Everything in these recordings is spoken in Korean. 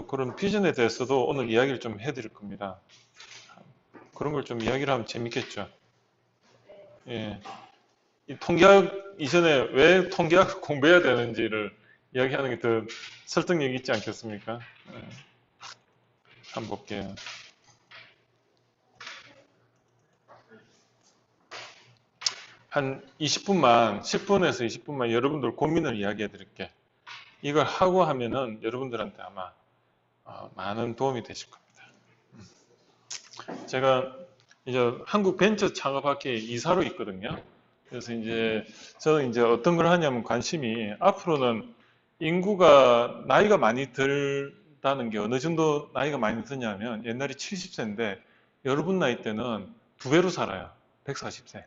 그런 비전에 대해서도 오늘 이야기를 좀 해드릴 겁니다. 그런 걸 좀 이야기를 하면 재밌겠죠. 예. 이 통계학 이전에 왜 통계학 공부해야 되는지를 이야기하는 게 더 설득력 있지 않겠습니까? 예. 한번 볼게요. 한 20분만, 10분에서 20분만 여러분들 고민을 이야기해 드릴게. 이걸 하고 하면은 여러분들한테 아마 많은 도움이 되실 겁니다. 제가 이제 한국 벤처 창업학회 이사로 있거든요. 그래서 이제 저는 이제 어떤 걸 하냐면 관심이 앞으로는 인구가 나이가 많이 들다는 게 어느 정도 나이가 많이 드냐면 옛날에 70세인데 여러분 나이 때는 두 배로 살아요. 140세.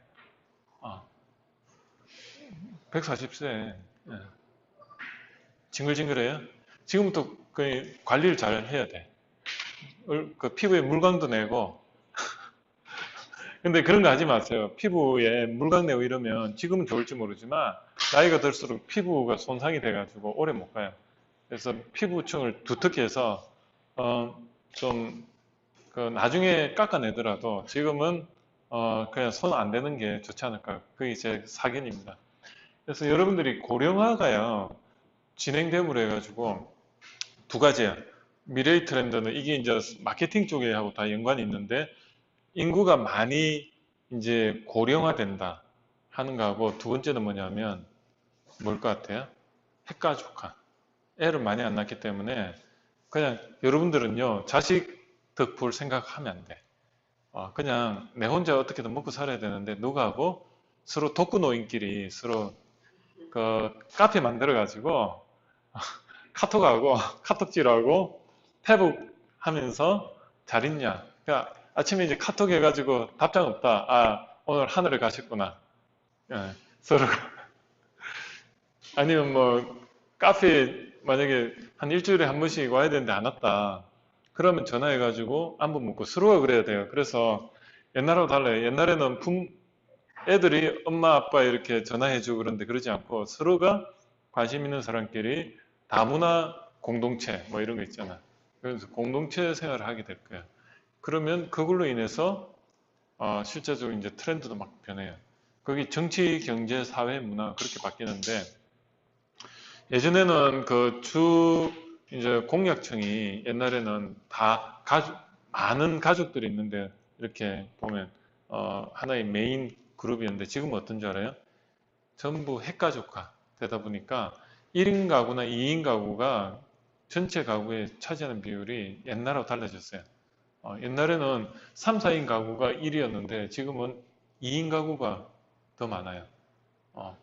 140세. 징글징글해요. 지금부터 그 관리를 잘 해야 돼. 그 피부에 물광도 내고. 근데 그런 거 하지 마세요. 피부에 물광 내고 이러면 지금은 좋을지 모르지만 나이가 들수록 피부가 손상이 돼가지고 오래 못 가요. 그래서 피부층을 두텁게 해서 좀 그 나중에 깎아내더라도 지금은 그냥 손 안 대는 게 좋지 않을까. 그게 제 사견입니다. 그래서 여러분들이 고령화가요 진행됨으로 해가지고 두 가지예요. 미래의 트렌드는 이게 이제 마케팅 쪽에 하고 다 연관이 있는데 인구가 많이 이제 고령화된다 하는 거하고 두 번째는 뭐냐면 뭘 것 같아요? 핵가족화. 애를 많이 안 낳기 때문에 그냥 여러분들은요 자식 덕볼 생각하면 안 돼. 그냥 내 혼자 어떻게든 먹고 살아야 되는데 누구하고 서로 독거노인끼리 서로 그 카페 만들어 가지고 카톡하고 카톡질하고 페북 하면서 잘 있냐. 그러니까 아침에 이제 카톡 해가지고 답장 없다. 오늘 하늘을 가셨구나. 예, 서로 아니면 뭐 카페 만약에 한 일주일에 한 번씩 와야 되는데 안 왔다. 그러면 전화해가지고 안부 묻고 서로가 그래야 돼요. 그래서 옛날하고 달라요. 옛날에는 애들이 엄마 아빠 이렇게 전화해주고 그런데 그러지 않고 서로가 관심 있는 사람끼리 다문화 공동체 뭐 이런 거 있잖아. 그래서 공동체 생활을 하게 될 거야. 그러면 그걸로 인해서 실제적으로 이제 트렌드도 막 변해요. 거기 정치, 경제, 사회, 문화 그렇게 바뀌는데 예전에는 이제 공약청이 옛날에는 다 많은 가족들이 있는데 이렇게 보면 하나의 메인 그룹이었는데 지금은 어떤 줄 알아요? 전부 핵가족화 되다 보니까 1인 가구나 2인 가구가 전체 가구에 차지하는 비율이 옛날하고 달라졌어요. 옛날에는 3, 4인 가구가 1이었는데 지금은 2인 가구가 더 많아요. 어,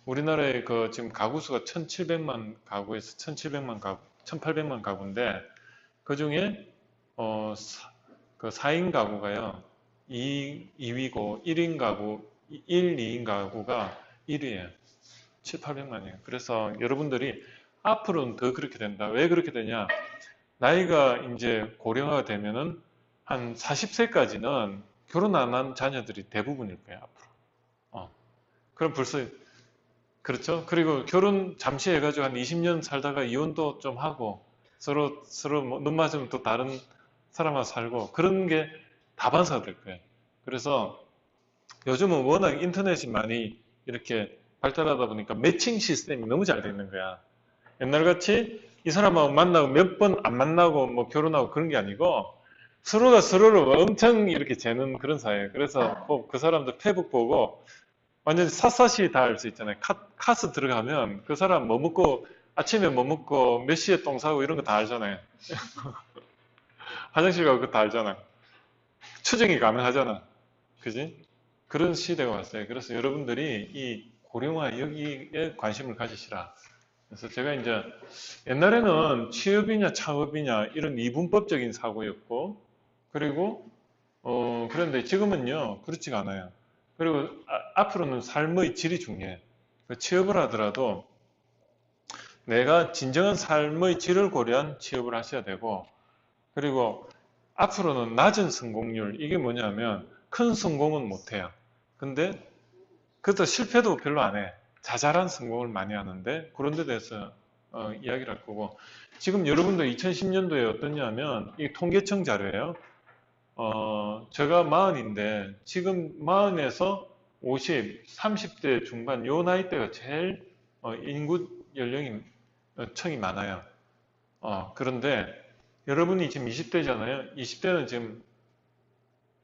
우리나라의 그 지금 가구 수가 1,700만 가구에서 1,700만 가구, 1,800만 가구인데 그 중에 그 4인 가구가요 2위고 1인 가구 1, 2인 가구가 1위예요. 7, 800만이에요. 그래서 여러분들이 앞으로는 더 그렇게 된다. 왜 그렇게 되냐? 나이가 이제 고령화가 되면은 한 40세까지는 결혼 안 한 자녀들이 대부분일 거예요, 앞으로. 그럼 벌써, 그렇죠? 그리고 결혼 잠시 해가지고 한 20년 살다가 이혼도 좀 하고 서로 뭐눈 맞으면 또 다른 사람하고 살고 그런 게 다반사가 될 거예요. 그래서 요즘은 워낙 인터넷이 많이 이렇게 발달하다 보니까 매칭 시스템이 너무 잘 돼 있는 거야. 옛날같이 이 사람하고 만나고 몇 번 안 만나고 뭐 결혼하고 그런 게 아니고 서로가 서로를 엄청 이렇게 재는 그런 사회예요. 그래서 그 사람들 페북 보고 완전 샅샅이 다 알 수 있잖아요. 카스 들어가면 그 사람 뭐 먹고 아침에 뭐 먹고 몇 시에 똥 싸고 이런 거 다 알잖아요. 화장실 가고 그거 다 알잖아. 추정이 가능하잖아. 그지? 그런 시대가 왔어요. 그래서 여러분들이 이 고령화 여기에 관심을 가지시라. 그래서 제가 이제 옛날에는 취업이냐 창업이냐 이런 이분법적인 사고였고 그리고 그런데 지금은요 그렇지가 않아요. 그리고 앞으로는 삶의 질이 중요해. 그 취업을 하더라도 내가 진정한 삶의 질을 고려한 취업을 하셔야 되고 그리고 앞으로는 낮은 성공률 이게 뭐냐면 큰 성공은 못해요. 근데 그것도 실패도 별로 안 해. 자잘한 성공을 많이 하는데 그런 데 대해서 이야기를 할 거고, 지금 여러분들 2010년도에 어떠냐면 이 통계청 자료예요. 제가 40인데 지금 40에서 50, 30대 중반 요 나이대가 제일 인구 연령이 층이 많아요. 그런데 여러분이 지금 20대잖아요. 20대는 지금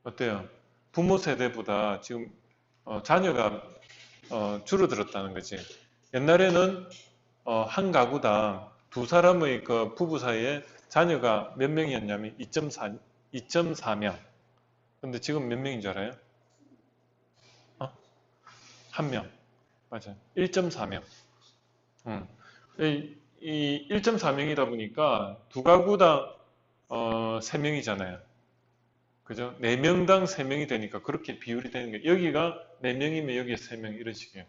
어때요? 부모 세대보다 지금 자녀가 줄어들었다는 거지. 옛날에는 한 가구당 두 사람의 그 부부 사이에 자녀가 몇 명이었냐면 2.4명. 근데 지금 몇 명인 줄 알아요? 한 명. 맞아요. 1.4명. 이 1.4명이다 보니까 두 가구당 3명이잖아요. 그죠? 4명당 3명이 되니까 그렇게 비율이 되는 게 여기가 4명이면 여기에 3명 이런 식이에요.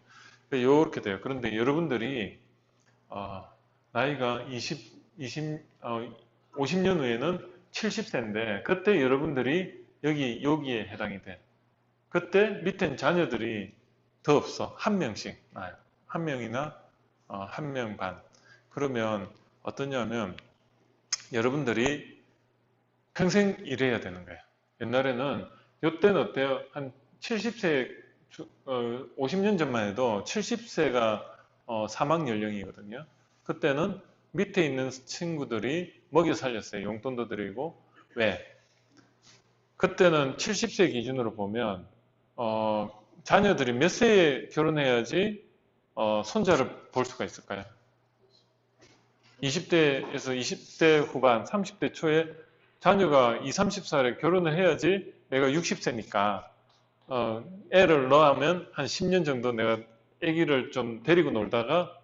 이렇게 돼요. 그런데 여러분들이 나이가 50년 후에는 70세인데 그때 여러분들이 여기에 해당이 돼. 그때 밑엔 자녀들이 더 없어. 한 명씩 나요. 한 명이나 한 명 반. 그러면 어떠냐면 여러분들이 평생 일해야 되는 거예요. 옛날에는 요때는 어때요? 한 70세 50년 전만 해도 70세가 사망 연령이거든요. 그때는 밑에 있는 친구들이 먹여 살렸어요. 용돈도 드리고. 왜? 그때는 70세 기준으로 보면 자녀들이 몇 세에 결혼해야지 손자를 볼 수가 있을까요? 20대에서 20대 후반, 30대 초에 자녀가 20, 30살에 결혼을 해야지 내가 60세니까 애를 낳으면 한 10년 정도 내가 아기를 좀 데리고 놀다가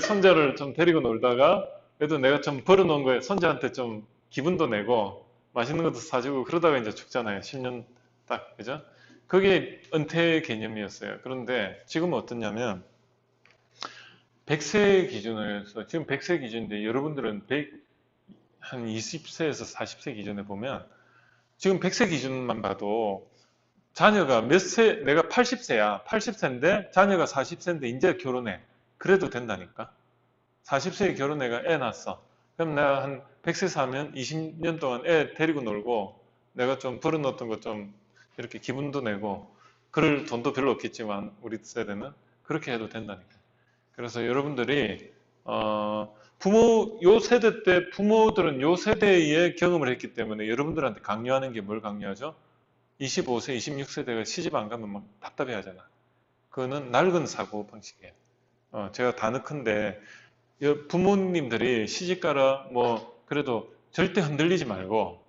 손자를 좀 데리고 놀다가 그래도 내가 좀 벌어놓은 거에 손자한테 좀 기분도 내고 맛있는 것도 사주고 그러다가 이제 죽잖아요. 10년 딱, 그죠? 그게 은퇴 개념이었어요. 그런데 지금은 어떠냐면 100세 기준으로 해서 지금 100세 기준인데 여러분들은 한 20세에서 40세 기준에 보면 지금 100세 기준만 봐도 자녀가 몇 세, 내가 80세야. 80세인데 자녀가 40세인데 이제 결혼해. 그래도 된다니까. 40세에 결혼해가 애 낳았어. 그럼 내가 한 100세 사면 20년 동안 애 데리고 놀고 내가 좀 벌어놓았던 거 좀 이렇게 기분도 내고 그럴 돈도 별로 없겠지만 우리 세대는 그렇게 해도 된다니까. 그래서 여러분들이 요 세대 때 부모들은 요 세대의 경험을 했기 때문에 여러분들한테 강요하는 게 뭘 강요하죠? 25세, 26세대가 시집 안 가면 막 답답해 하잖아. 그거는 낡은 사고 방식이에요. 제가 다 넣건데 부모님들이 시집 가라 뭐 그래도 절대 흔들리지 말고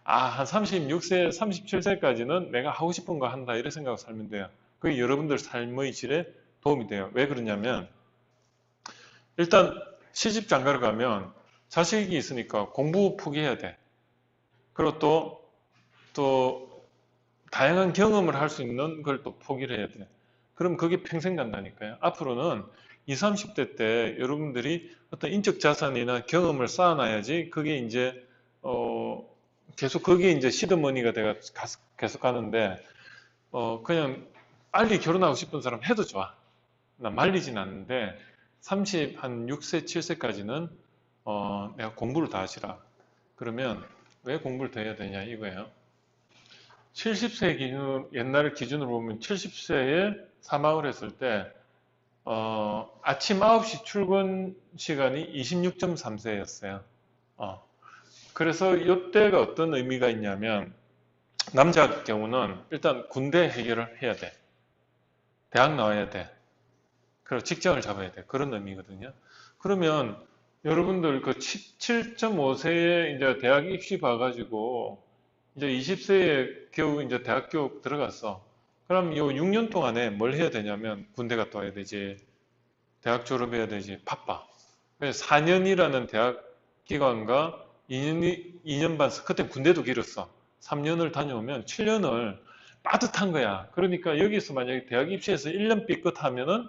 한 36세, 37세까지는 내가 하고 싶은 거 한다 이런 생각으로 살면 돼요. 그게 여러분들 삶의 질에 도움이 돼요. 왜 그러냐면 일단 시집 장가를 가면 자식이 있으니까 공부 포기해야 돼. 그리고 또 다양한 경험을 할 수 있는 걸 또 포기를 해야 돼. 그럼 그게 평생 간다니까요. 앞으로는 20, 30대 때 여러분들이 어떤 인적 자산이나 경험을 쌓아놔야지 그게 이제 계속 거기에 이제 시드머니가 돼가 계속 가는데 그냥 빨리 결혼하고 싶은 사람 해도 좋아. 나 말리진 않는데 한 6세, 7세까지는 내가 공부를 다 하시라. 그러면 왜 공부를 더 해야 되냐 이거예요. 70세 기준, 옛날 기준으로 보면 70세에 사망을 했을 때 아침 9시 출근 시간이 26.3세였어요. 그래서 이때가 어떤 의미가 있냐면 남자 경우는 일단 군대 해결을 해야 돼. 대학 나와야 돼. 그리고 직장을 잡아야 돼. 그런 의미거든요. 그러면 여러분들 그 7.5세에 이제 대학 입시 봐가지고 이제 20세에 겨우 이제 대학교 들어갔어. 그럼 요 6년 동안에 뭘 해야 되냐면 군대 갔다 와야 되지. 대학 졸업해야 되지. 바빠. 그래서 4년이라는 대학 기간과 2년 반, 그때 군대도 길었어. 3년을 다녀오면 7년을 빠듯한 거야. 그러니까 여기서 만약에 대학 입시에서 1년 삐끗하면은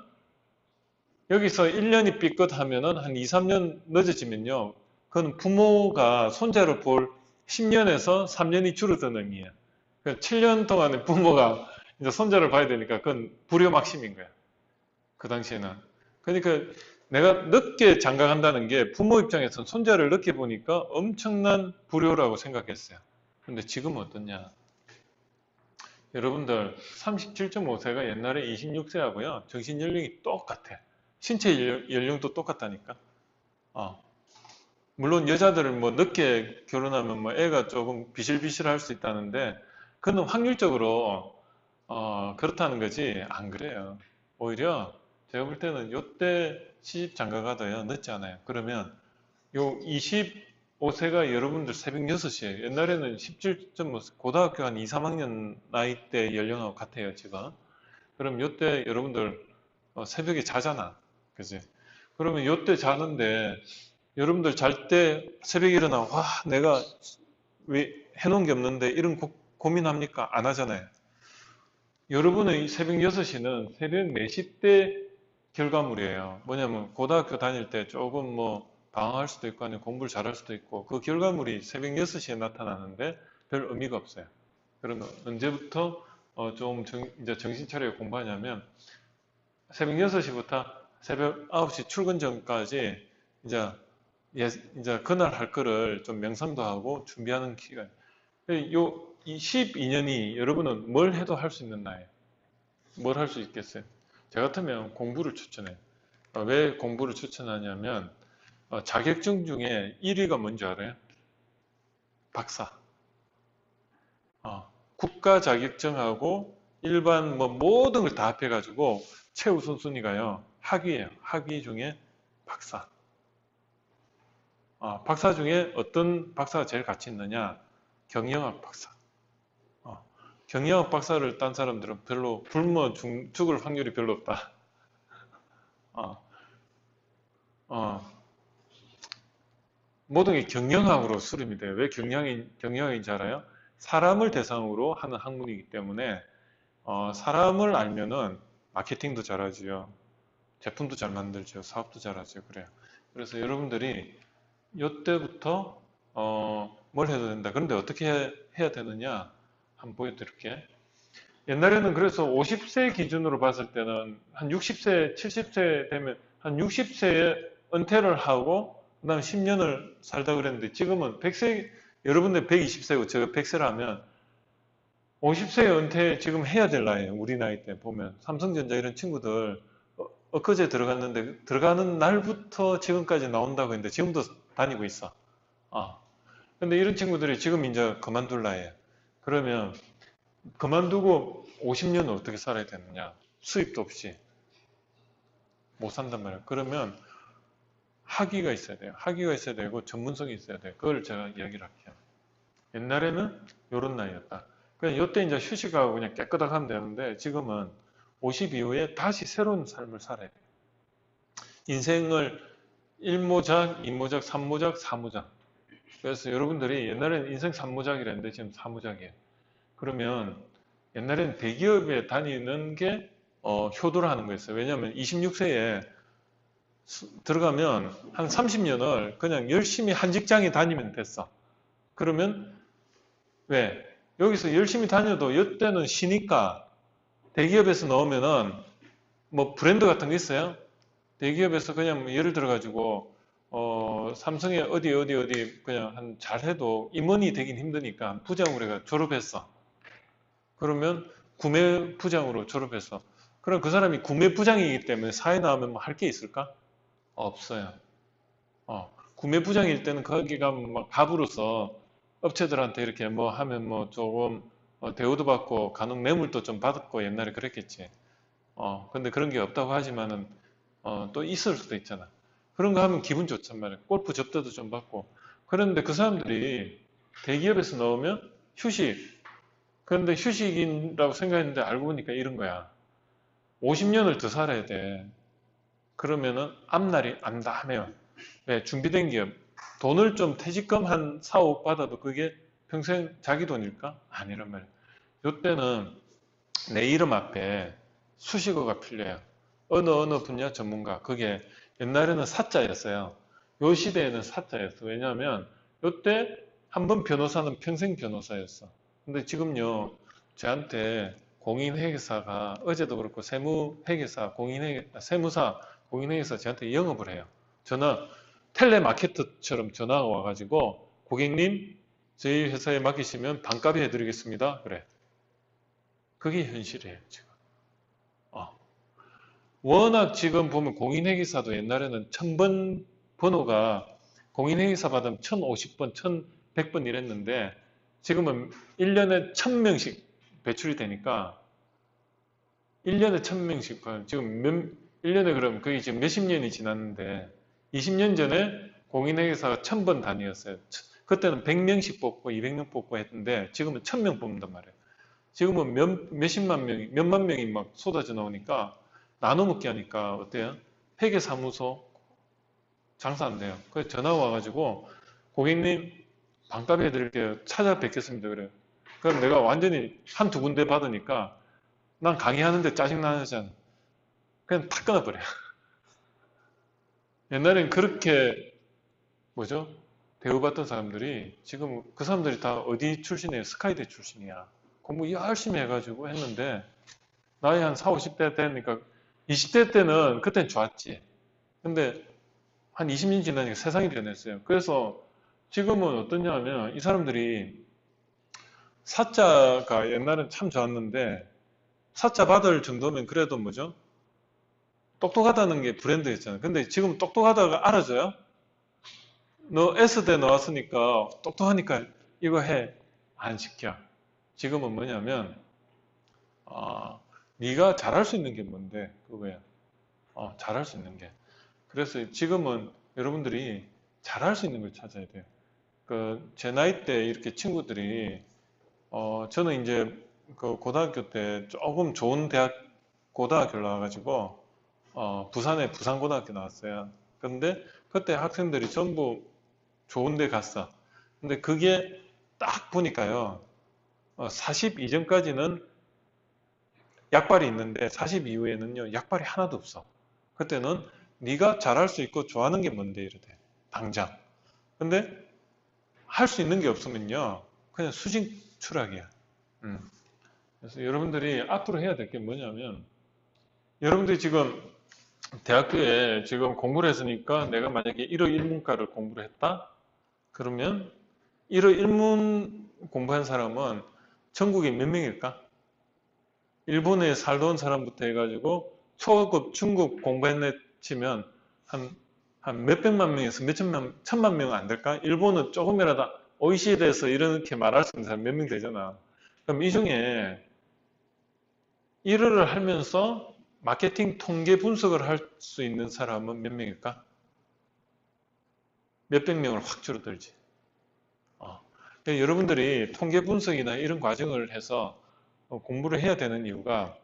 여기서 1년이 삐끗하면은 한 2, 3년 늦어지면요. 그건 부모가 손자를 볼 10년에서 3년이 줄어드는 의미예요. 7년 동안에 부모가 이제 손자를 봐야 되니까 그건 불효막심인 거야. 그 당시에는. 그러니까 내가 늦게 장가간다는 게 부모 입장에서는 손자를 늦게 보니까 엄청난 불효라고 생각했어요. 근데 지금은 어떠냐? 여러분들 37.5세가 옛날에 26세하고요. 정신 연령이 똑같아. 신체 연령도 똑같다니까. 어. 물론 여자들은 뭐 늦게 결혼하면 뭐 애가 조금 비실비실할 수 있다는데 그는 확률적으로 그렇다는 거지 안 그래요. 오히려 제가 볼 때는 요때 시집 장가가도요 늦지 않아요. 그러면 요 25세가 여러분들 새벽 6시에 옛날에는 17.5세 고등학교 한 2, 3학년 나이대 연령하고 같아요 지금. 그럼 요때 여러분들 새벽에 자잖아. 그지? 그러면 요때 자는데 여러분들 잘 때 새벽에 일어나 와 내가 왜 해놓은 게 없는데 이런 고민합니까? 안 하잖아요. 여러분의 새벽 6시는 새벽 4시 때 결과물이에요. 뭐냐면 고등학교 다닐 때 조금 뭐 방황할 수도 있고 아니면 공부를 잘할 수도 있고 그 결과물이 새벽 6시에 나타나는데 별 의미가 없어요. 그러면 언제부터 좀 이제 정신 차리고 공부하냐면 새벽 6시부터 새벽 9시 출근 전까지 이제 이제 그날 할 거를 좀 명상도 하고 준비하는 기간. 이 12년이 여러분은 뭘 해도 할 수 있는 나이에요. 뭘 할 수 있겠어요? 저 같으면 공부를 추천해요. 왜 공부를 추천하냐면 자격증 중에 1위가 뭔지 알아요? 박사. 국가 자격증하고 일반 뭐 모든 걸 다 합해가지고 최우선 순위가요. 학위예요. 학위 중에 박사. 박사 중에 어떤 박사가 제일 가치 있느냐? 경영학 박사. 경영학 박사를 딴 사람들은 별로 굶어 죽을 확률이 별로 없다. 어, 어, 모든 게 경영학으로 수렴이 돼요. 왜 경영학인지 알아요? 사람을 대상으로 하는 학문이기 때문에 사람을 알면은 마케팅도 잘하지요. 제품도 잘 만들죠. 사업도 잘하죠. 그래요. 그래서 여러분들이 이때부터 뭘 해도 된다. 그런데 어떻게 해야 되느냐? 한번 보여드릴게. 옛날에는 그래서 50세 기준으로 봤을 때는 한 60세, 70세 되면 한 60세에 은퇴를 하고 그다음 10년을 살다 그랬는데 지금은 100세, 여러분들 120세고 제가 100세라면 50세에 은퇴 지금 해야 될 나이에요. 우리 나이 때 보면 삼성전자 이런 친구들 엊그제 들어갔는데 들어가는 날부터 지금까지 나온다고 했는데 지금도 다니고 있어. 근데 이런 친구들이 지금 이제 그만둘 나이에요. 그러면 그만두고 50년을 어떻게 살아야 되느냐? 수입도 없이 못 산단 말이에요. 그러면 학위가 있어야 돼요. 학위가 있어야 되고 전문성이 있어야 돼요. 그걸 제가 이야기를 할게요. 옛날에는 요런 나이였다. 그냥 요때 이제 휴식하고 그냥 깨끗하게 하면 되는데 지금은 50 이후에 다시 새로운 삶을 살아야 돼요. 인생을 1모작, 2모작, 3모작, 4모작. 그래서 여러분들이 옛날에는 인생 3모작이랬는데 지금 4모작이에요. 그러면 옛날에는 대기업에 다니는 게 효도를 하는 거였어요. 왜냐하면 26세에 들어가면 한 30년을 그냥 열심히 한 직장에 다니면 됐어. 그러면 왜? 여기서 열심히 다녀도 이때는 쉬니까 대기업에서 넣으면은 뭐 브랜드 같은 게 있어요? 대기업에서 그냥 뭐 예를 들어 가지고 삼성에 어디 그냥 한 잘해도 임원이 되긴 힘드니까 부장으로 해가 졸업했어. 그러면 구매 부장으로 졸업했어. 그럼 그 사람이 구매 부장이기 때문에 사회 나오면 뭐 할 게 있을까? 없어요. 구매 부장일 때는 거기가 막 갑으로서 업체들한테 이렇게 뭐 하면 뭐 조금 대우도 받고 간혹 뇌물도 좀 받았고 옛날에 그랬겠지. 근데 그런 게 없다고 하지만은 또 있을 수도 있잖아. 그런 거 하면 기분 좋단 말이야. 골프 접대도 좀 받고. 그런데 그 사람들이 대기업에서 나오면 휴식. 그런데 휴식이라고 생각했는데 알고 보니까 이런 거야. 50년을 더 살아야 돼. 그러면은 앞날이 암담해요. 왜? 준비된 기업. 돈을 좀 퇴직금 한 4, 5억 받아도 그게 평생 자기 돈일까? 아니란 말이에요. 이때는 내 이름 앞에 수식어가 필요해요. 어느 분야 전문가. 그게 옛날에는 사자였어요. 요 시대에는 사자였어. 왜냐하면 이때 한 번 변호사는 평생 변호사였어. 근데 지금요, 저한테 공인회계사가 어제도 그렇고 세무회계사, 세무사, 공인회계사 저한테 영업을 해요. 텔레마케터처럼 전화가 와가지고 고객님 저희 회사에 맡기시면 반값에 해드리겠습니다. 그래. 그게 현실이에요, 지금. 워낙 지금 보면 공인회계사도 옛날에는 1000번 번호가 공인회계사 받으면 1050번, 1100번 이랬는데 지금은 1년에 1000명씩 배출이 되니까 1년에 1000명씩 지금 1년에 그럼 그게 지금 몇십 년이 지났는데 20년 전에 공인회계사가 1000번 단위였어요. 그때는 100명씩 뽑고 200명 뽑고 했는데 지금은 1000명 뽑는단 말이에요. 지금은 몇만 명이 막 쏟아져 나오니까 나눠 먹기 하니까 어때요? 회계사무소 장사 안 돼요. 그래서 전화 와가지고 고객님 반값 해드릴게요. 찾아뵙겠습니다. 그래요. 그럼 내가 완전히 한두 군데 받으니까 난 강의하는데 짜증나잖아. 그냥 탁 끊어버려요. 옛날엔 그렇게 뭐죠? 대우받던 사람들이 지금 그 사람들이 다 어디 출신이에요? 스카이대 출신이야. 공부 열심히 해가지고 했는데 나이 한 40, 50대 되니까 20대 때는 그땐 좋았지. 근데 한 20년 지나니까 세상이 변했어요. 그래서 지금은 어떠냐 하면 이 사람들이 사자가 옛날엔 참 좋았는데 사자 받을 정도면 그래도 뭐죠? 똑똑하다는 게 브랜드였잖아요. 근데 지금 똑똑하다가 알아줘요? 너 S대 나왔으니까 똑똑하니까 이거 해. 안 시켜. 지금은 뭐냐면 네가 잘할 수 있는 게 뭔데? 그거야. 잘할 수 있는 게. 그래서 지금은 여러분들이 잘할 수 있는 걸 찾아야 돼요. 제 나이 때 이렇게 친구들이, 저는 이제 그 고등학교 때 조금 좋은 고등학교를 나와가지고, 부산에 부산고등학교 나왔어요. 근데 그때 학생들이 전부 좋은 데 갔어. 근데 그게 딱 보니까요, 40 이전까지는 약발이 있는데 40 이후에는요, 약발이 하나도 없어. 그때는 네가 잘할 수 있고 좋아하는 게 뭔데 이러대. 당장. 근데 할 수 있는 게 없으면요, 그냥 수직 추락이야. 그래서 여러분들이 앞으로 해야 될 게 뭐냐면, 여러분들이 지금 대학교에 지금 공부를 했으니까 내가 만약에 1호 1문과를 공부를 했다? 그러면 1호 1문 공부한 사람은 전국에 몇 명일까? 일본에 살던 사람부터 해가지고 초급, 중급 공부했네 치면 한 몇백만 명에서 천만 명 안 될까? 일본은 조금이라도 OECD에서 이렇게 말할 수 있는 사람 몇 명 되잖아. 그럼 이 중에 1호를 하면서 마케팅 통계 분석을 할 수 있는 사람은 몇 명일까? 몇백 명을 확 줄어들지. 그러니까 여러분들이 통계 분석이나 이런 과정을 해서 공부를 해야 되는 이유가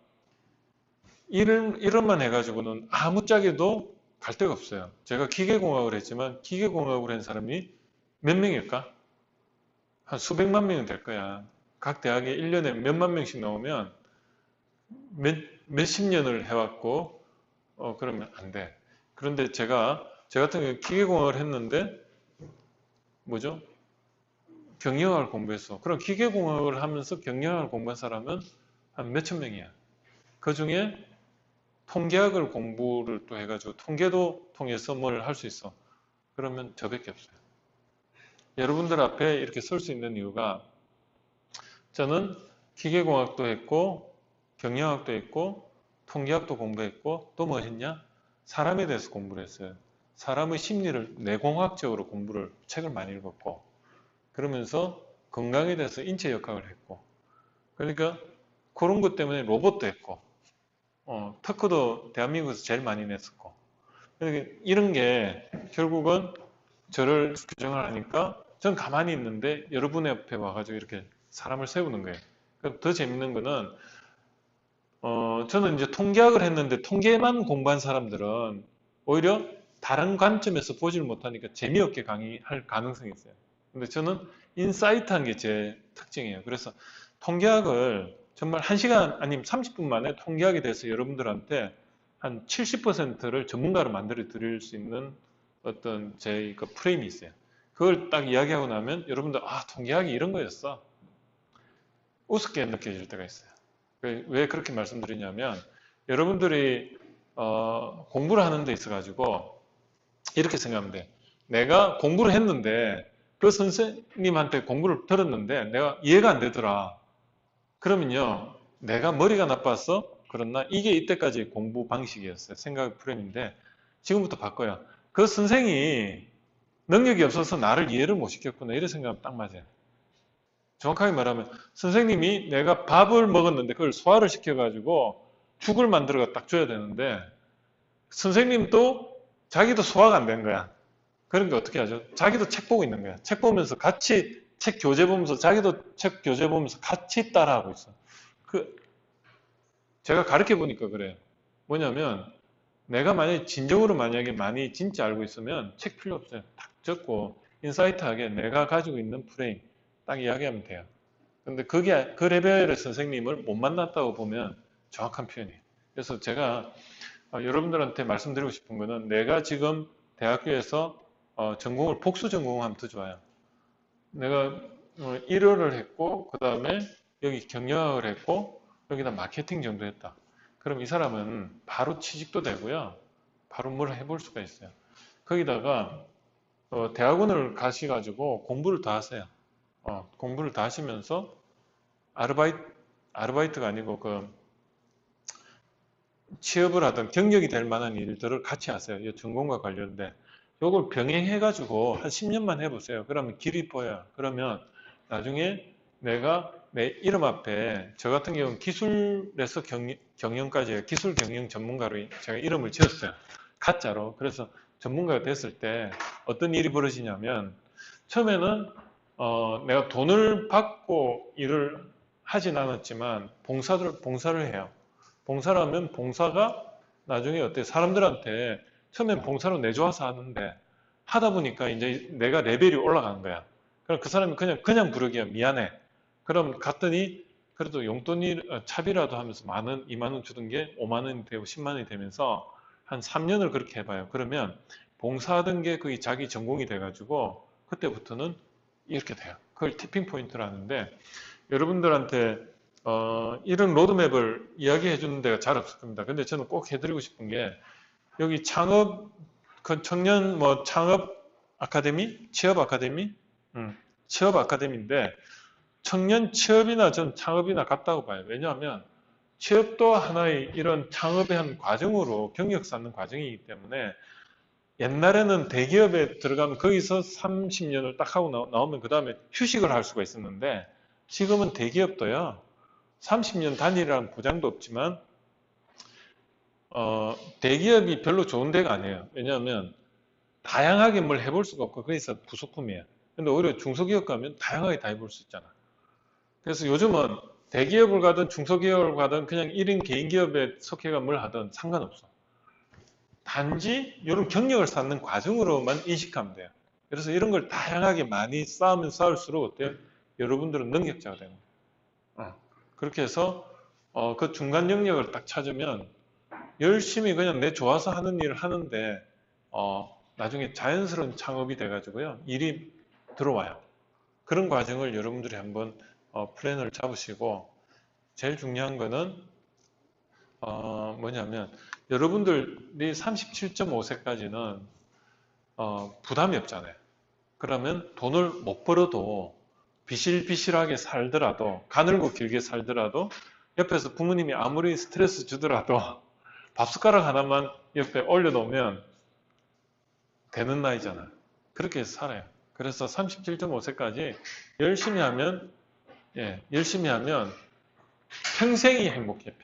이런만 해가지고는 아무짝에도 갈 데가 없어요. 제가 기계공학을 했지만 기계공학을 한 사람이 몇 명일까? 한 수백만 명은 될 거야. 각 대학에 1년에 몇만 명씩 나오면 몇십 년을 해왔고 그러면 안 돼. 그런데 저 같은 경우 기계공학을 했는데 뭐죠? 경영학을 공부했어. 그럼 기계공학을 하면서 경영학을 공부한 사람은 한 몇천 명이야. 그 중에 통계학을 공부를 또 해가지고 통계도 통해서 뭘 할 수 있어. 그러면 저밖에 없어요. 여러분들 앞에 이렇게 설 수 있는 이유가 저는 기계공학도 했고 경영학도 했고 통계학도 공부했고 또 뭐 했냐? 사람에 대해서 공부를 했어요. 사람의 심리를 내공학적으로 책을 많이 읽었고 그러면서 건강에 대해서 인체 역학을 했고 그러니까 그런 것 때문에 로봇도 했고 특허도 대한민국에서 제일 많이 냈었고 그러니까 이런 게 결국은 저를 규정을 하니까 전 가만히 있는데 여러분의 옆에 와가지고 이렇게 사람을 세우는 거예요. 더 재밌는 거는 저는 이제 통계학을 했는데 통계만 공부한 사람들은 오히려 다른 관점에서 보지를 못하니까 재미없게 강의할 가능성이 있어요. 근데 저는 인사이트한 게 제 특징이에요. 그래서 통계학을 정말 1시간 아니면 30분 만에 통계학에 대해서 여러분들한테 한 70%를 전문가로 만들어 드릴 수 있는 어떤 제 그 프레임이 있어요. 그걸 딱 이야기하고 나면 여러분들 통계학이 이런 거였어. 우습게 느껴질 때가 있어요. 왜 그렇게 말씀드리냐면 여러분들이 공부를 하는 데 있어 가지고 이렇게 생각하면 돼. 내가 공부를 했는데 그 선생님한테 공부를 들었는데 내가 이해가 안 되더라. 그러면요, 내가 머리가 나빠서 그렇나? 이게 이때까지 공부 방식이었어요. 생각 프레임인데 지금부터 바꿔요. 그 선생이 능력이 없어서 나를 이해를 못 시켰구나. 이런 생각하면 딱 맞아요. 정확하게 말하면 선생님이 내가 밥을 먹었는데 그걸 소화를 시켜가지고 죽을 만들어가 딱 줘야 되는데 선생님도 자기도 소화가 안 된 거야. 그러니까 어떻게 하죠? 자기도 책 보고 있는 거야. 책 보면서 같이 책 교재 보면서 자기도 책 교재 보면서 같이 따라하고 있어. 그 제가 가르쳐 보니까 그래요. 뭐냐면 내가 만약에 진정으로 만약에 많이 진짜 알고 있으면 책 필요 없어요. 딱 적고 인사이트하게 내가 가지고 있는 프레임 딱 이야기하면 돼요. 근데 그게 그 레벨의 선생님을 못 만났다고 보면 정확한 표현이에요. 그래서 제가 여러분들한테 말씀드리고 싶은 거는 내가 지금 대학교에서 전공을 복수 전공하면 더 좋아요. 내가 1월을 했고 그 다음에 여기 경영학을 했고 여기다 마케팅 정도 했다. 그럼 이 사람은 바로 취직도 되고요. 바로 뭘 해볼 수가 있어요. 거기다가 대학원을 가셔가지고 공부를 더 하세요. 공부를 더 하시면서 아르바이트가 아니고 그 취업을 하든 경력이 될 만한 일들을 같이 하세요. 이 전공과 관련된. 요걸 병행해가지고 한 10년만 해보세요. 그러면 길이 보여요. 그러면 나중에 내가 내 이름 앞에 저 같은 경우는 기술에서 경영까지 해요. 기술 경영 전문가로 제가 이름을 지었어요. 가짜로. 그래서 전문가가 됐을 때 어떤 일이 벌어지냐면 처음에는 내가 돈을 받고 일을 하진 않았지만 봉사를 해요. 봉사를 하면 봉사가 나중에 어때 사람들한테 처음엔 봉사로 내좋아서 하는데 하다 보니까 이제 내가 레벨이 올라가는 거야. 그럼 그 사람이 그냥 부르기야 미안해. 그럼 갔더니 그래도 용돈이 차비라도 하면서 10,000원, 20,000원 주던 게 50,000원이 되고 10만원이 되면서 한 3년을 그렇게 해봐요. 그러면 봉사하던 게 그게 자기 전공이 돼가지고 그때부터는 이렇게 돼요. 그걸 티핑 포인트라는데 여러분들한테 이런 로드맵을 이야기해 주는 데가 잘 없을 겁니다. 근데 저는 꼭 해드리고 싶은 게 여기 창업, 그 청년 뭐 창업 아카데미? 취업 아카데미? 취업 아카데미인데 청년 취업이나 전 창업이나 같다고 봐요. 왜냐하면 취업도 하나의 이런 창업의 한 과정으로 경력 쌓는 과정이기 때문에 옛날에는 대기업에 들어가면 거기서 30년을 딱 하고 나오면 그 다음에 휴식을 할 수가 있었는데 지금은 대기업도요. 30년 단위라는 보장도 없지만 대기업이 별로 좋은 데가 아니에요. 왜냐하면 다양하게 뭘 해볼 수가 없고 거기서 부속품이에요. 근데 오히려 중소기업 가면 다양하게 다 해볼 수 있잖아. 그래서 요즘은 대기업을 가든 중소기업을 가든 그냥 1인 개인기업에 속해가 뭘 하든 상관없어. 단지 이런 경력을 쌓는 과정으로만 인식하면 돼요. 그래서 이런 걸 다양하게 많이 쌓으면 쌓을수록 어때요? 여러분들은 능력자가 되는 거예요. 그렇게 해서 그 중간 영역을 딱 찾으면 열심히 그냥 내 좋아서 하는 일을 하는데 나중에 자연스러운 창업이 돼가지고요. 일이 들어와요. 그런 과정을 여러분들이 한번 플랜을 잡으시고 제일 중요한 거는 뭐냐면 여러분들이 37.5세까지는 부담이 없잖아요. 그러면 돈을 못 벌어도 비실비실하게 살더라도 가늘고 길게 살더라도 옆에서 부모님이 아무리 스트레스 주더라도 밥숟가락 하나만 옆에 올려놓으면 되는 나이잖아요. 그렇게 해서 살아요. 그래서 37.5세까지 열심히 하면 열심히 하면 평생이 행복해요.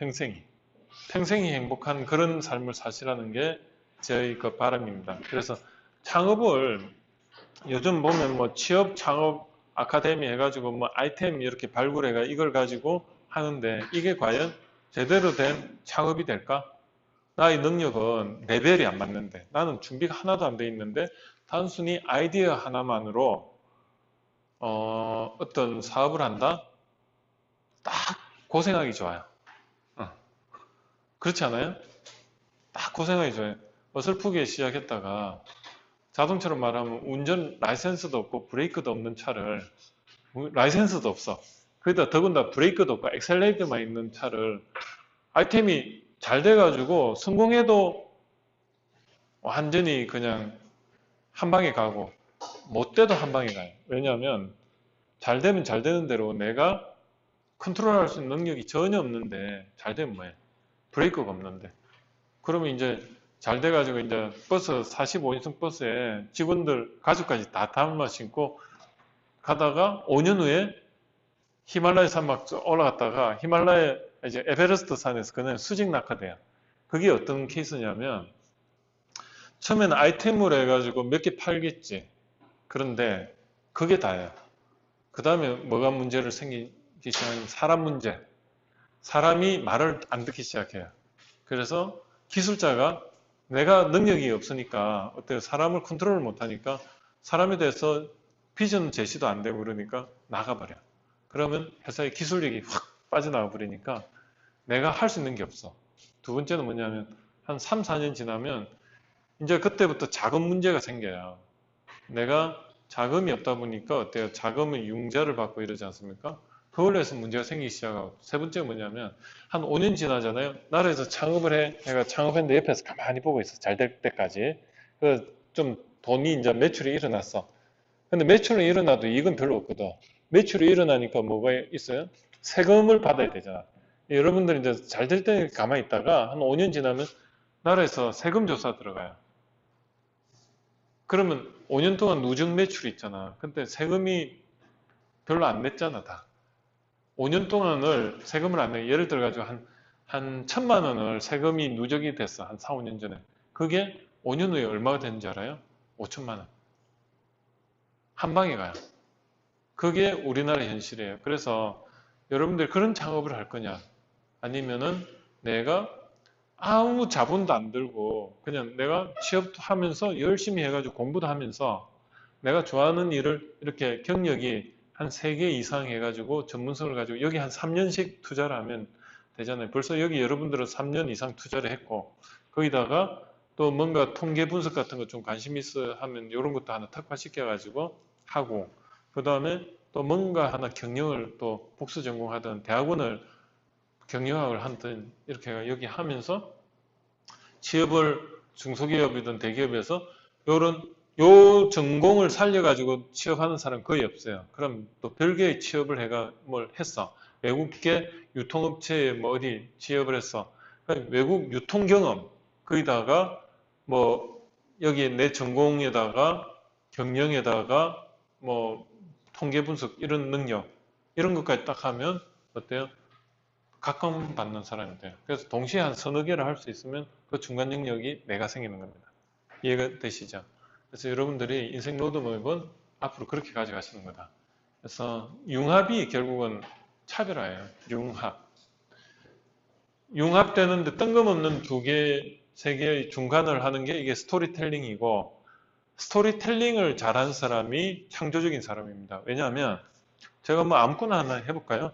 평생이 행복한 그런 삶을 사시라는 게 저희 그 바람입니다. 그래서 창업을 요즘 보면 뭐 취업 창업 아카데미 해가지고 뭐 아이템 이렇게 발굴해가 이걸 가지고 하는데 이게 과연 제대로 된 창업이 될까? 나의 능력은 레벨이 안 맞는데 나는 준비가 하나도 안 돼 있는데 단순히 아이디어 하나만으로 어떤 사업을 한다? 딱 고생하기 좋아요. 그렇지 않아요? 딱 고생하기 좋아요. 어설프게 시작했다가 자동차로 말하면 운전 라이센스도 없고 브레이크도 없는 차를 라이센스도 없어. 거기다 더군다나 브레이크도 없고 엑셀레이터만 있는 차를 아이템이 잘 돼가지고 성공해도 완전히 그냥 한 방에 가고 못 돼도 한 방에 가요. 왜냐하면 잘 되면 잘 되는 대로 내가 컨트롤할 수 있는 능력이 전혀 없는데 잘 되면 뭐해? 브레이크가 없는데. 그러면 이제 잘 돼가지고 이제 버스 45인승 버스에 직원들 가족까지 다 담아 신고 가다가 5년 후에 히말라야 산막 올라갔다가 히말라야 이제 에베레스트 산에서 그냥 수직 낙하돼요. 그게 어떤 케이스냐면 처음에는 아이템으로 해가지고 몇 개 팔겠지. 그런데 그게 다예요. 그 다음에 뭐가 문제를 생기기 시작하면 사람 문제. 사람이 말을 안 듣기 시작해요. 그래서 기술자가 내가 능력이 없으니까 어때요? 사람을 컨트롤을 못하니까 사람에 대해서 비전 제시도 안 되고 그러니까 나가버려. 그러면 회사의 기술력이 확 빠져나가 버리니까 내가 할 수 있는 게 없어. 두 번째는 뭐냐면 한 3, 4년 지나면 이제 그때부터 자금 문제가 생겨요. 내가 자금이 없다 보니까 어때요? 자금의 융자를 받고 이러지 않습니까? 그걸로 해서 문제가 생기기 시작하고 세 번째가 뭐냐면 한 5년 지나잖아요. 나라에서 창업을 해. 내가 창업했는데 옆에서 가만히 보고 있어. 잘 될 때까지. 그래서 좀 돈이 이제 매출이 일어났어. 근데 매출이 일어나도 이익은 별로 없거든. 매출이 일어나니까 뭐가 있어요? 세금을 받아야 되잖아. 여러분들 이제 잘 될 때 가만히 있다가 한 5년 지나면 나라에서 세금 조사 들어가요. 그러면 5년 동안 누적 매출이 있잖아. 근데 세금이 별로 안 냈잖아, 다. 5년 동안을 세금을 안 내. 예를 들어가지고 한 1,000만 원을 세금이 누적이 됐어. 한 4, 5년 전에. 그게 5년 후에 얼마가 되는지 알아요? 5천만 원. 한 방에 가요. 그게 우리나라 현실이에요. 그래서 여러분들 그런 창업을 할 거냐? 아니면은 내가 아무 자본도 안 들고 그냥 내가 취업도 하면서 열심히 해가지고 공부도 하면서 내가 좋아하는 일을 이렇게 경력이 한 3개 이상 해가지고 전문성을 가지고 여기 한 3년씩 투자를 하면 되잖아요. 벌써 여기 여러분들은 3년 이상 투자를 했고 거기다가 또 뭔가 통계 분석 같은 거 좀 관심 있어 하면 이런 것도 하나 특화시켜가지고 하고 그 다음에 또 뭔가 하나 경영을 또 복수 전공하든 대학원을 경영학을 하든 이렇게 여기 하면서 취업을 중소기업이든 대기업에서 요 전공을 살려가지고 취업하는 사람 거의 없어요. 그럼 또 별개의 취업을 해가 뭘 했어. 외국계 유통업체에 뭐 어디 취업을 했어. 외국 유통 경험 거기다가 뭐 여기 내 전공에다가 경영에다가 뭐 통계 분석 이런 능력 이런 것까지 딱 하면 어때요? 각광받는 사람이 돼요. 그래서 동시에 한 서너 개를 할 수 있으면 그 중간 능력이 내가 생기는 겁니다. 이해가 되시죠? 그래서 여러분들이 인생 로드맵은 앞으로 그렇게 가져가시는 거다. 그래서 융합이 결국은 차별화예요. 융합. 융합되는데 뜬금없는 두 개, 세 개의 중간을 하는 게 이게 스토리텔링이고 스토리텔링을 잘하는 사람이 창조적인 사람입니다. 왜냐하면 제가 뭐 아무거나 하나 해볼까요?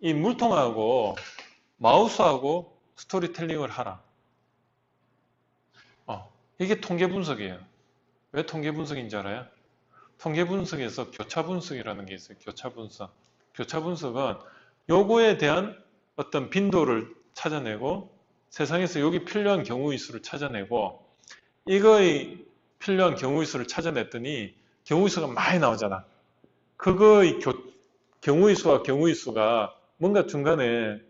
이 물통하고 마우스하고 스토리텔링을 하라. 이게 통계 분석이에요. 왜 통계 분석인지 알아요? 통계 분석에서 교차 분석이라는 게 있어요. 교차 분석. 교차 분석은 요거에 대한 어떤 빈도를 찾아내고 세상에서 여기 필요한 경우의 수를 찾아내고 이거의 필요한 경우의 수를 찾아냈더니 경우의 수가 많이 나오잖아. 그거의 경우의 수와 경우의 수가 뭔가 중간에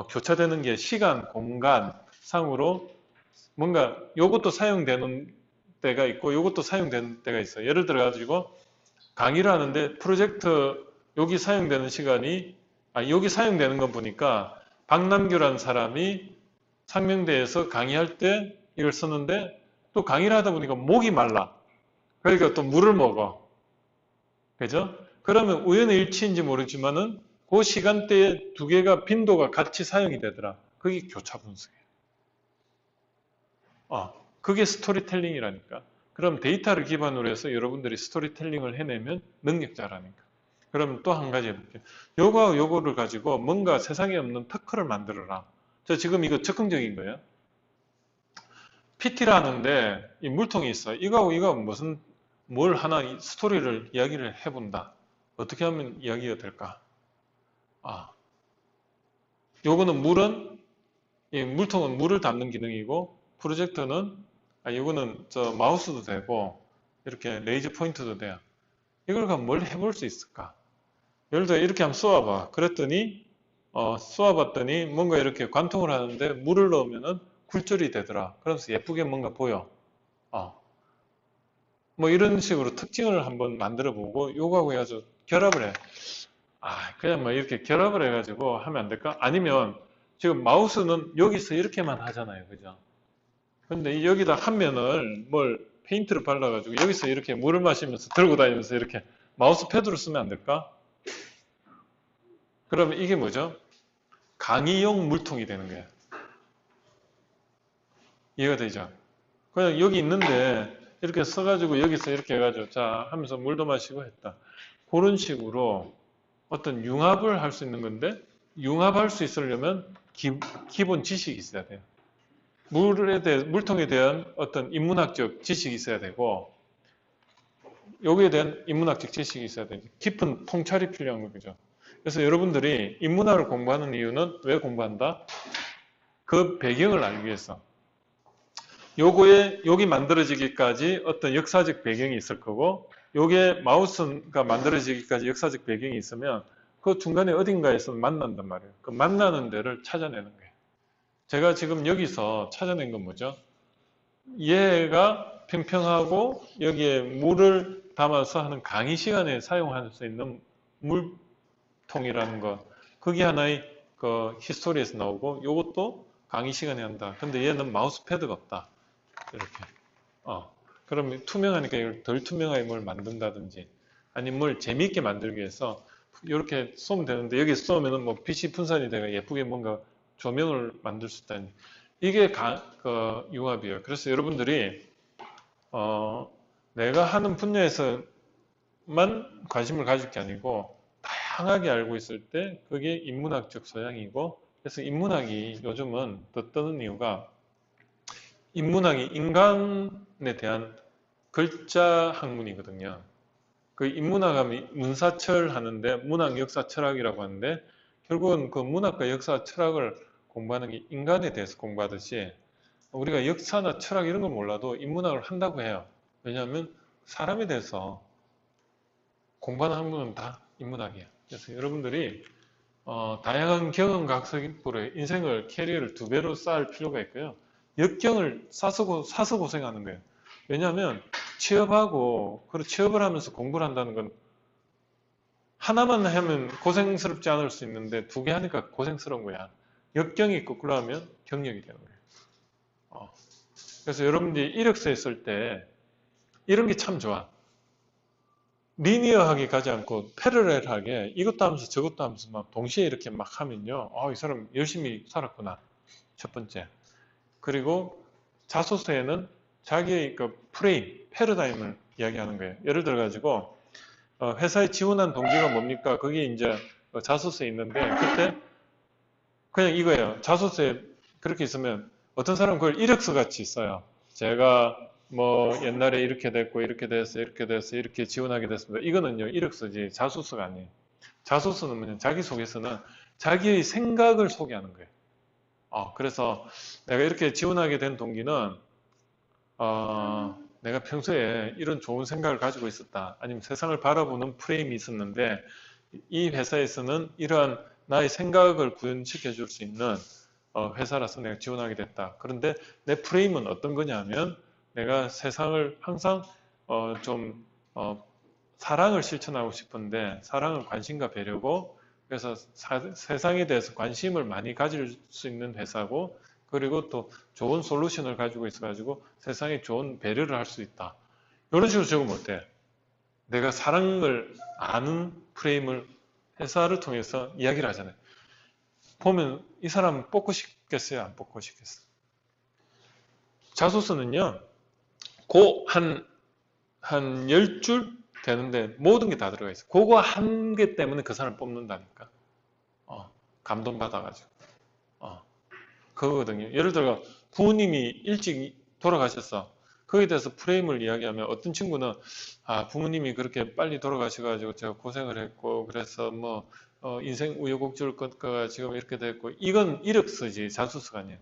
교차되는 게 시간, 공간 상으로 뭔가 요것도 사용되는 때가 있고 요것도 사용되는 때가 있어요. 예를 들어 가지고 강의를 하는데 프로젝트 여기 사용되는 시간이 여기 사용되는 거 보니까 박남규라는 사람이 상명대에서 강의할 때 이걸 썼는데 또 강의를 하다 보니까 목이 말라. 그러니까 또 물을 먹어. 그죠? 그러면 우연의 일치인지 모르지만은 그 시간대에 두 개가 빈도가 같이 사용이 되더라. 그게 교차 분석이에요. 그게 스토리텔링이라니까. 그럼 데이터를 기반으로 해서 여러분들이 스토리텔링을 해내면 능력자라니까. 그럼 또 한 가지 해볼게요. 요거하고 요거를 가지고 뭔가 세상에 없는 특허를 만들어라. 저 지금 이거 적극적인 거예요. PT를 하는데 이 물통이 있어. 이거하고 이거 무슨 뭘 하나 스토리를 이야기를 해본다. 어떻게 하면 이야기가 될까? 아, 요거는 물은, 이 물통은 물을 담는 기능이고, 프로젝터는, 요거는 마우스도 되고, 이렇게 레이저 포인터도 돼요. 이걸 그럼 뭘 해볼 수 있을까? 예를 들어 이렇게 한번 쏘아봐. 그랬더니, 쏘아봤더니 뭔가 이렇게 관통을 하는데 물을 넣으면은 굴절이 되더라. 그러면서 예쁘게 뭔가 보여. 어, 뭐 이런 식으로 특징을 한번 만들어 보고 요거하고 해가지고 결합을 해. 그냥 뭐 이렇게 결합을 해가지고 하면 안 될까? 아니면 지금 마우스는 여기서 이렇게만 하잖아요. 그죠? 근데 여기다 한 면을 뭘 페인트를 발라가지고 여기서 이렇게 물을 마시면서 들고 다니면서 이렇게 마우스 패드로 쓰면 안 될까? 그러면 이게 뭐죠? 강의용 물통이 되는 거예요. 이해가 되죠? 그냥 여기 있는데 이렇게 써가지고 여기서 이렇게 해가지고 자 하면서 물도 마시고 했다. 그런 식으로 어떤 융합을 할 수 있는 건데 융합할 수 있으려면 기본 지식이 있어야 돼요. 물통에 대한 어떤 인문학적 지식이 있어야 되고 여기에 대한 인문학적 지식이 있어야 돼요. 깊은 통찰이 필요한 거죠. 그래서 여러분들이 인문학을 공부하는 이유는 왜 공부한다? 그 배경을 알기 위해서. 여기 만들어지기까지 어떤 역사적 배경이 있을 거고, 요게 마우스가 만들어지기까지 역사적 배경이 있으면 그 중간에 어딘가에서 만난단 말이에요. 그 만나는 데를 찾아내는 거예요. 제가 지금 여기서 찾아낸 건 뭐죠? 얘가 평평하고 여기에 물을 담아서 하는 강의 시간에 사용할 수 있는 물통이라는 것. 그게 하나의 그 히스토리에서 나오고, 요것도 강의 시간에 한다. 근데 얘는 마우스 패드가 없다. 이렇게. 그럼 투명하니까 이걸 덜 투명하게 뭘 만든다든지, 아니면 뭘 재미있게 만들기 위해서 이렇게 쏘면 되는데, 여기 쏘면은 뭐 빛이 분산이 돼가 예쁘게 뭔가 조명을 만들 수 있다니. 이게 그 융합이에요. 그래서 여러분들이, 내가 하는 분야에서만 관심을 가질 게 아니고, 다양하게 알고 있을 때 그게 인문학적 소양이고, 그래서 인문학이 요즘은 더 뜨는 이유가 인문학이 인간에 대한 글자 학문이거든요. 그 인문학하면 문사철 하는데 문학, 역사, 철학이라고 하는데 결국은 그 문학과 역사, 철학을 공부하는 게 인간에 대해서 공부하듯이 우리가 역사나 철학 이런 걸 몰라도 인문학을 한다고 해요. 왜냐하면 사람에 대해서 공부하는 학문은 다 인문학이에요. 그래서 여러분들이 다양한 경험각색으로 인생을 캐리어를 두 배로 쌓을 필요가 있고요. 역경을 사서 고생하는 거예요. 왜냐하면 취업하고 그리고 취업을 하면서 공부를 한다는 건 하나만 하면 고생스럽지 않을 수 있는데 두 개 하니까 고생스러운 거야. 역경이 거꾸로 하면 경력이 되는 거예요. 그래서 여러분들이 이력서에 쓸 때 이런 게 참 좋아. 리니어하게 가지 않고 패러렐하게 이것도 하면서 저것도 하면서 막 동시에 이렇게 막 하면요. 이 사람 열심히 살았구나. 첫 번째. 그리고 자소서에는 자기의 그 프레임, 패러다임을 이야기하는 거예요. 예를 들어 가지고 회사에 지원한 동기가 뭡니까? 그게 이제 자소서에 있는데 그때 그냥 이거예요. 자소서에 그렇게 있으면 어떤 사람은 그걸 이력서 같이 써요. 제가 뭐 옛날에 이렇게 됐고 이렇게 돼서 이렇게 돼서 이렇게 지원하게 됐습니다. 이거는요 이력서지 자소서가 아니에요. 자소서는 뭐냐 자기소개서는 자기의 생각을 소개하는 거예요. 그래서 내가 이렇게 지원하게 된 동기는 내가 평소에 이런 좋은 생각을 가지고 있었다. 아니면 세상을 바라보는 프레임이 있었는데 이 회사에서는 이러한 나의 생각을 구현시켜 줄 수 있는 회사라서 내가 지원하게 됐다. 그런데 내 프레임은 어떤 거냐면 내가 세상을 항상 좀 사랑을 실천하고 싶은데 사랑은 관심과 배려고 그래서 세상에 대해서 관심을 많이 가질 수 있는 회사고 그리고 또 좋은 솔루션을 가지고 있어가지고 세상에 좋은 배려를 할 수 있다. 이런 식으로 적으면 어때? 내가 사랑을 아는 프레임을 회사를 통해서 이야기를 하잖아요. 보면 이 사람 뽑고 싶겠어요? 안 뽑고 싶겠어요? 자소서는요, 한 10줄 되는데 모든 게 다 들어가 있어요. 그거 한 개 때문에 그 사람 뽑는다니까. 감동받아가지고. 그거거든요. 예를 들어 부모님이 일찍 돌아가셨어. 거기에 대해서 프레임을 이야기하면 어떤 친구는 부모님이 그렇게 빨리 돌아가셔가지고 제가 고생을 했고 그래서 뭐 인생 우여곡절 끝가 지금 이렇게 됐고 이건 이력서지 자소서가 아니에요.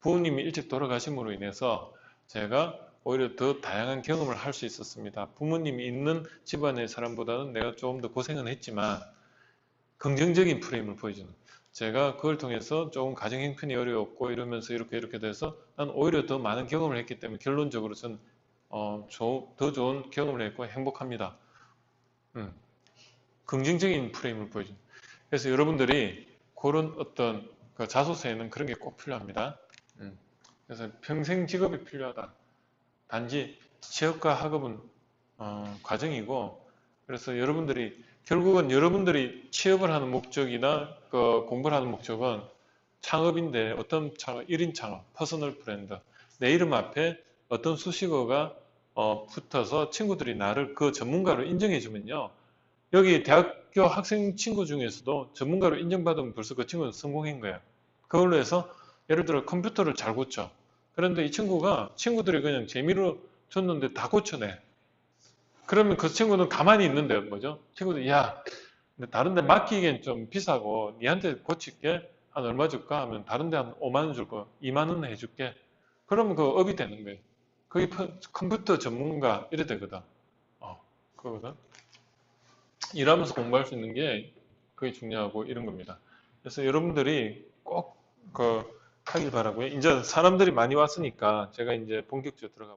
부모님이 일찍 돌아가심으로 인해서 제가 오히려 더 다양한 경험을 할 수 있었습니다. 부모님이 있는 집안의 사람보다는 내가 조금 더 고생은 했지만 긍정적인 프레임을 보여주는. 제가 그걸 통해서 조금 가정 형편이 어려웠고 이러면서 이렇게 돼서 난 오히려 더 많은 경험을 했기 때문에 결론적으로 전 더 좋은 경험을 했고 행복합니다. 긍정적인 프레임을 보여주는. 그래서 여러분들이 그런 어떤 그 자소서에는 그런 게 꼭 필요합니다. 그래서 평생 직업이 필요하다. 단지 취업과 학업은 과정이고 그래서 여러분들이 결국은 여러분들이 취업을 하는 목적이나 그 공부를 하는 목적은 창업인데 어떤 창업, 1인 창업, 퍼스널 브랜드 내 이름 앞에 어떤 수식어가 붙어서 친구들이 나를 그 전문가로 인정해 주면요. 여기 대학교 학생 친구 중에서도 전문가로 인정받으면 벌써 그 친구는 성공한 거예요. 그걸로 해서 예를 들어 컴퓨터를 잘 고쳐. 그런데 이 친구가 친구들이 그냥 재미로 줬는데 다 고쳐내. 그러면 그 친구는 가만히 있는데 뭐죠? 친구들이 야, 근데 다른 데 맡기기엔 좀 비싸고 니한테 고칠게 한 얼마 줄까 하면 다른 데 한 5만 원 줄 거, 2만 원 해줄게. 그러면 그 업이 되는 거예요. 그게 컴퓨터 전문가 이래 되거든. 그거거든. 일하면서 공부할 수 있는 게 그게 중요하고 이런 겁니다. 그래서 여러분들이 꼭 그 하길 바라고요. 이제 사람들이 많이 왔으니까 제가 이제 본격적으로 들어가